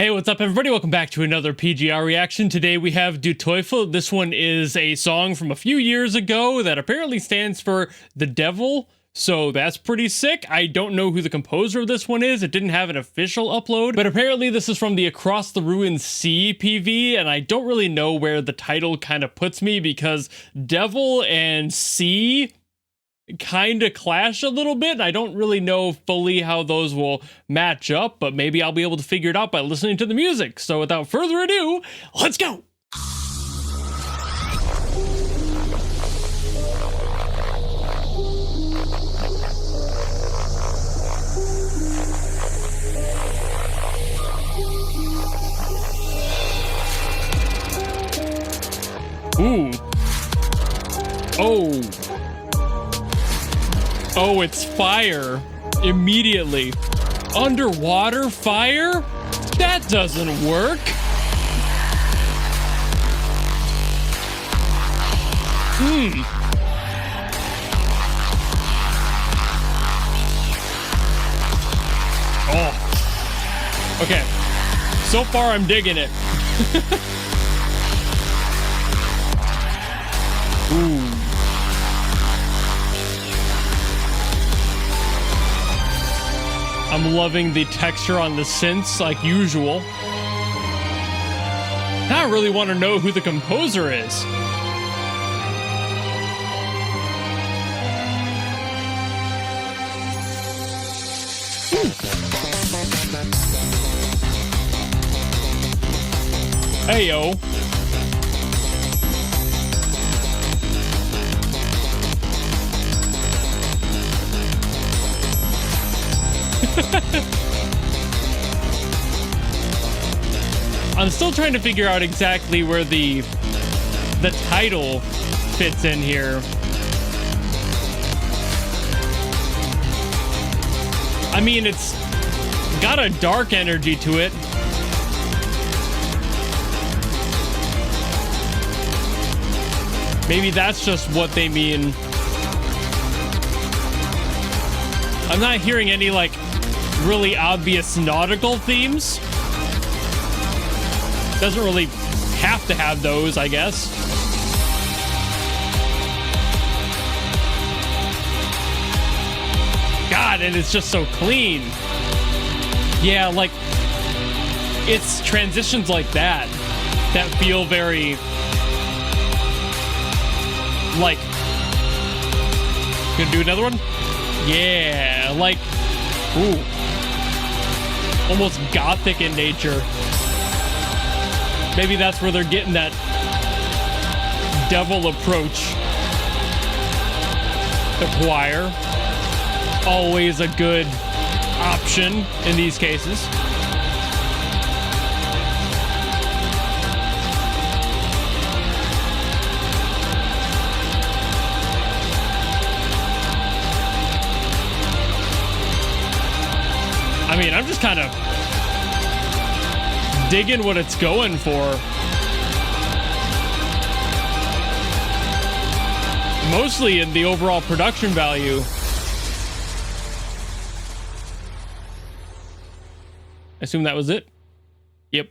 Hey, what's up everybody? Welcome back to another PGR reaction. Today we have Teufel. This one is a song from a few years ago that apparently stands for the devil. So that's pretty sick. I don't know who the composer of this one is. It didn't have an official upload, but apparently this is from the Across the Ruined Sea PV, and I don't really know where the title kind of puts me because devil and sea kind of clash a little bit. I don't really know fully how those will match up, but maybe I'll be able to figure it out by listening to the music. So without further ado, let's go! Ooh. Oh. Oh, it's fire. Immediately. Underwater fire? That doesn't work. Oh. Okay. So far, I'm digging it. Ooh. I'm loving the texture on the synths like usual. Now I really want to know who the composer is. Hey yo. I'm still trying to figure out exactly where the title fits in here. I mean, it's got a dark energy to it. Maybe that's just what they mean. I'm not hearing any like really obvious nautical themes. Doesn't really have to have those, I guess. God, and it's just so clean. Yeah, like it's transitions like that that feel very like. Gonna do another one? Yeah, like, ooh, almost gothic in nature. Maybe that's where they're getting that devil approach. The choir, always a good option in these cases. I mean, I'm just kind of digging what it's going for. Mostly in the overall production value. I assume that was it. Yep.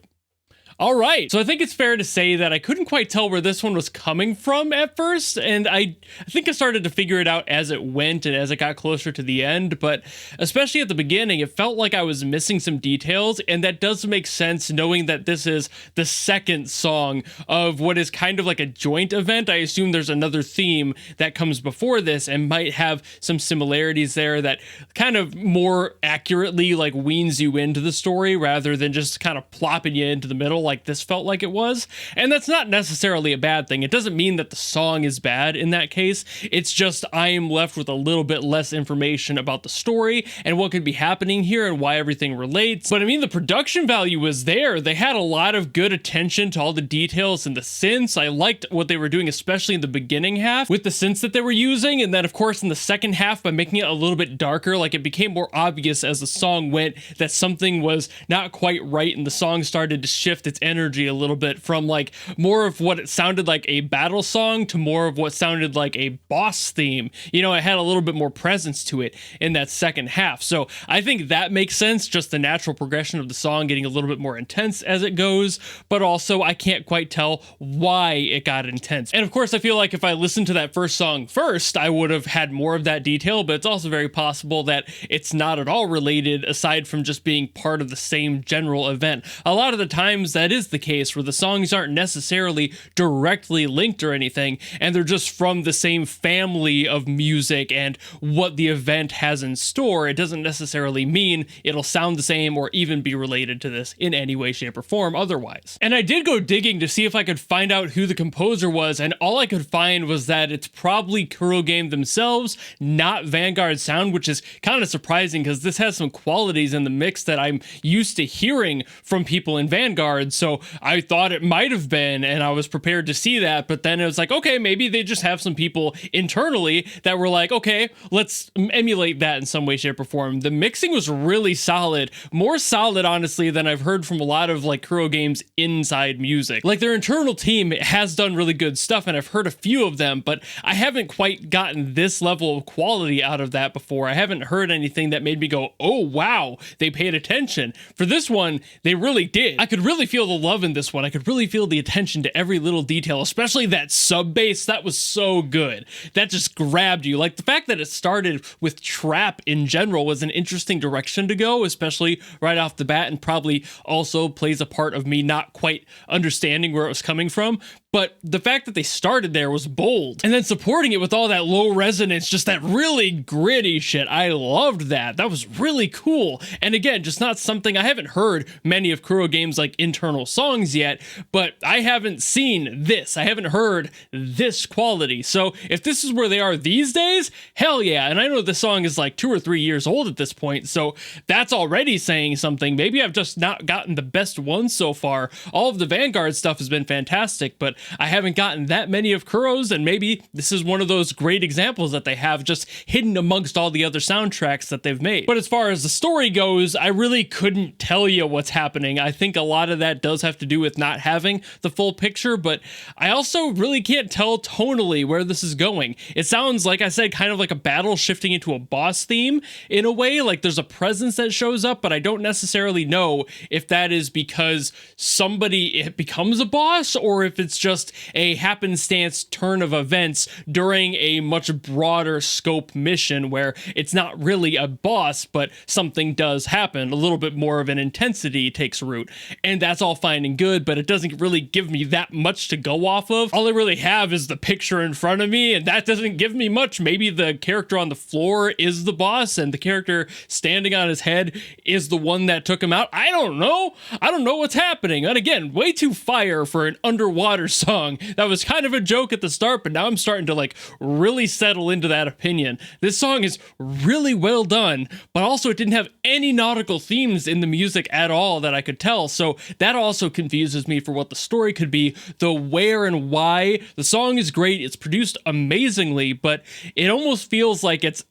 All right, so I think it's fair to say that I couldn't quite tell where this one was coming from at first, and I think I started to figure it out as it went and as it got closer to the end, but especially at the beginning, it felt like I was missing some details, and that does make sense knowing that this is the second song of what is kind of like a joint event. I assume there's another theme that comes before this and might have some similarities there that kind of more accurately like weans you into the story rather than just kind of plopping you into the middle like this felt like it was. And that's not necessarily a bad thing. It doesn't mean that the song is bad in that case. It's just I am left with a little bit less information about the story and what could be happening here and why everything relates. But I mean, the production value was there. They had a lot of good attention to all the details and the synths. I liked what they were doing, especially in the beginning half with the synths that they were using. And then of course in the second half by making it a little bit darker, like it became more obvious as the song went that something was not quite right and the song started to shift its its energy a little bit from like more of what it sounded like a battle song to more of what sounded like a boss theme. You know, it had a little bit more presence to it in that second half. So I think that makes sense, just the natural progression of the song getting a little bit more intense as it goes, but also I can't quite tell why it got intense. And of course, I feel like if I listened to that first song first, I would have had more of that detail, but it's also very possible that it's not at all related aside from just being part of the same general event. A lot of the times that is the case where the songs aren't necessarily directly linked or anything, and they're just from the same family of music and what the event has in store. It doesn't necessarily mean it'll sound the same or even be related to this in any way, shape, or form otherwise. And I did go digging to see if I could find out who the composer was, and all I could find was that it's probably Kurogame themselves, not Vanguard Sound, which is kind of surprising because this has some qualities in the mix that I'm used to hearing from people in Vanguard, so I thought it might have been, and I was prepared to see that, but then it was like, okay, maybe they just have some people internally that were like, okay, let's emulate that in some way, shape, or form. The mixing was really solid, more solid, honestly, than I've heard from a lot of like Kurogame's inside music. Like their internal team has done really good stuff, and I've heard a few of them, but I haven't quite gotten this level of quality out of that before. I haven't heard anything that made me go, oh wow, they paid attention. For this one, they really did. I could really feel the love in this one. I could really feel the attention to every little detail, especially that sub bass. That was so good. That just grabbed you. Like the fact that it started with trap in general was an interesting direction to go, especially right off the bat, and probably also plays a part of me not quite understanding where it was coming from. But the fact that they started there was bold. And then supporting it with all that low resonance, just that really gritty shit. I loved that. That was really cool. And again, just not something, I haven't heard many of Kurogame's like internal songs yet, but I haven't seen this. I haven't heard this quality. So if this is where they are these days, hell yeah. And I know this song is like 2 or 3 years old at this point, so that's already saying something. Maybe I've just not gotten the best ones so far. All of the Vanguard stuff has been fantastic, but I haven't gotten that many of Kuro's, and maybe this is one of those great examples that they have just hidden amongst all the other soundtracks that they've made. But as far as the story goes, I really couldn't tell you what's happening. I think a lot of that does have to do with not having the full picture, but I also really can't tell tonally where this is going. It sounds, like I said, kind of like a battle shifting into a boss theme in a way, like there's a presence that shows up, but I don't necessarily know if that is because somebody becomes a boss or if it's just a happenstance turn of events during a much broader scope mission where it's not really a boss, but something does happen. A little bit more of an intensity takes root. And that's all fine and good, but it doesn't really give me that much to go off of. All I really have is the picture in front of me, and that doesn't give me much. Maybe the character on the floor is the boss, and the character standing on his head is the one that took him out. I don't know. I don't know what's happening. And again, way too fire for an underwater song. That was kind of a joke at the start, but now I'm starting to like really settle into that opinion. This song is really well done, but also it didn't have any nautical themes in the music at all that I could tell, so that also confuses me for what the story could be, the where and why. The song is great, it's produced amazingly, but it almost feels like it's,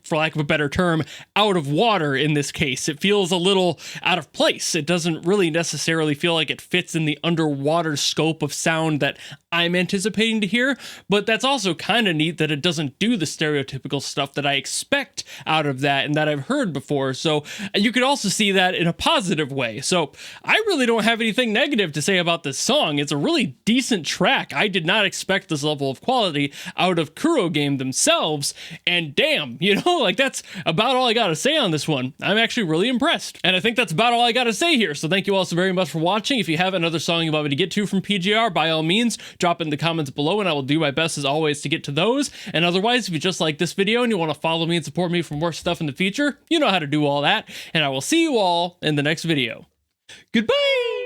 for lack of a better term, out of water in this case. It feels a little out of place. It doesn't really necessarily feel like it fits in the underwater scope of sound that I'm anticipating to hear, but that's also kind of neat that it doesn't do the stereotypical stuff that I expect out of that and that I've heard before, so you could also see that in a positive way. So I really don't have anything negative to say about this song. It's a really decent track. I did not expect this level of quality out of Kurogame themselves, and damn, you know, like that's about all I gotta say on this one. I'm actually really impressed, and I think that's about all I gotta say here, so thank you all so very much for watching. If you have another song you want me to get to from PGR, by all means, drop in the comments below and I will do my best as always to get to those. And otherwise, if you just like this video and you want to follow me and support me for more stuff in the future, you know how to do all that. And I will see you all in the next video. Goodbye!